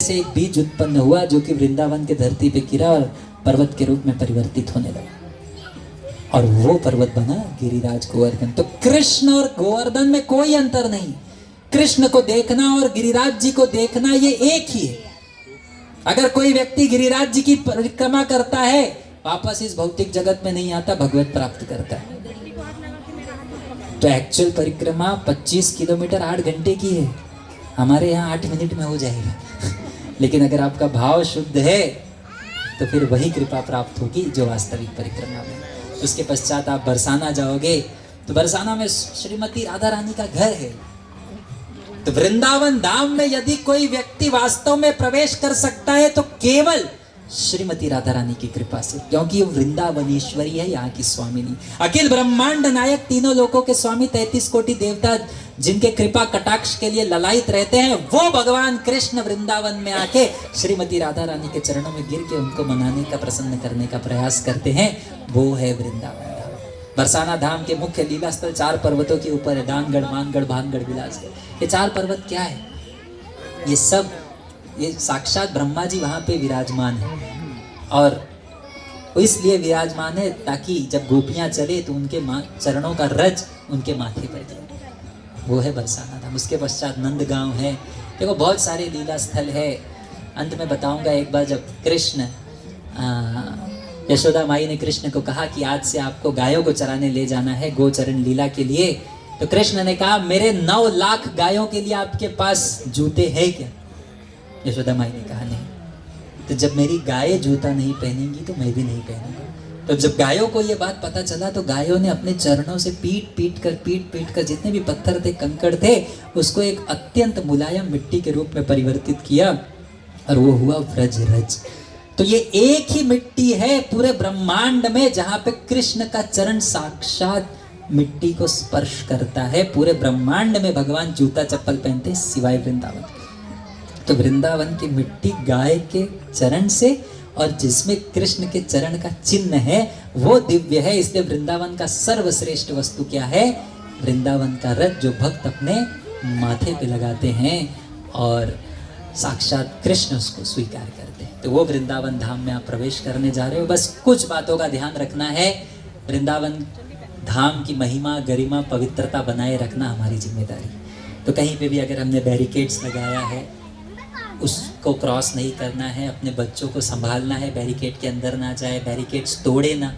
से एक बीज उत्पन्न हुआ जो कि वृंदावन के धरती पे गिरा और पर्वत के रूप में परिवर्तित होने लगा, और वो पर्वत बना गिरिराज गोवर्धन। तो कृष्ण और गोवर्धन में कोई अंतर नहीं। कृष्ण को देखना और गिरिराज जी को देखना ये एक ही है। अगर कोई व्यक्ति गिरिराज जी की परिक्रमा करता है, वापस इस भौतिक जगत में नहीं आता, भगवत प्राप्त करता है। तो एक्चुअल परिक्रमा 25 किलोमीटर 8 घंटे की है, हमारे यहाँ 8 मिनट में हो जाएगा। लेकिन अगर आपका भाव शुद्ध है तो फिर वही कृपा प्राप्त होगी जो वास्तविक परिक्रमा में। उसके पश्चात आप बरसाना जाओगे तो बरसाना में श्रीमती राधा रानी का घर है। तो वृंदावन धाम में यदि कोई व्यक्ति वास्तव में प्रवेश कर सकता है तो केवल श्रीमती राधा रानी की कृपा से, क्योंकि वो वृंदावनेश्वरी है, यहाँ की स्वामिनी, अखिल ब्रह्मांड नायक, तीनों लोकों के स्वामी, 33 कोटि देवता जिनके कृपा कटाक्ष के लिए ललायित रहते हैं, वो भगवान कृष्ण वृंदावन में आके श्रीमती राधा रानी के चरणों में गिर के उनको मनाने का, प्रसन्न करने का प्रयास करते हैं। वो है वृंदावन धाम। बरसाना धाम के मुख्य लीला स्थल 4 पर्वतों के ऊपर है, दानगढ़, मानगढ़, भानगढ़, विलासगढ़। ये 4 पर्वत क्या है? ये सब ये साक्षात ब्रह्मा जी वहां पे विराजमान है, और इसलिए विराजमान है ताकि जब गोपियां चले तो उनके चरणों का रज उनके माथे पर जाए। वो है बरसाना धाम। उसके पश्चात नंदगांव है। देखो बहुत सारे लीला स्थल है। अंत में बताऊंगा, एक बार जब कृष्ण यशोदा माई ने कृष्ण को कहा कि आज से आपको गायों को चराने ले जाना है गोचरण लीला के लिए, तो कृष्ण ने कहा मेरे 9 लाख गायों के लिए आपके पास जूते हैं क्या? यशोदा माई ने कहा नहीं। तो जब मेरी गायें जूता नहीं पहनेंगी तो मैं भी नहीं पहनूंगा। तो जब गायों को ये बात पता चला तो गायों ने अपने चरणों से पीट पीट कर जितने भी पत्थर थे, कंकड़ थे, उसको एक अत्यंत मुलायम मिट्टी के रूप में परिवर्तित किया, और वो हुआ व्रज रज। तो ये एक ही मिट्टी है पूरे ब्रह्मांड में जहां पे कृष्ण का चरण साक्षात मिट्टी को स्पर्श करता है। पूरे ब्रह्मांड में भगवान जूता चप्पल पहनते सिवाय वृंदावन। तो वृंदावन की मिट्टी गाय के चरण से, और जिसमें कृष्ण के चरण का चिन्ह है वो दिव्य है। इसलिए वृंदावन का सर्वश्रेष्ठ वस्तु क्या है? वृंदावन का रथ, जो भक्त अपने माथे पे लगाते हैं और साक्षात कृष्ण उसको स्वीकार करते हैं। तो वो वृंदावन धाम में आप प्रवेश करने जा रहे हो। बस कुछ बातों का ध्यान रखना है। वृंदावन धाम की महिमा, गरिमा, पवित्रता बनाए रखना हमारी जिम्मेदारी। तो कहीं पे भी अगर हमने बैरिकेड्स लगाया है उसको क्रॉस नहीं करना है। अपने बच्चों को संभालना है, बैरिकेड के अंदर ना जाए, बैरिकेड्स तोड़े ना।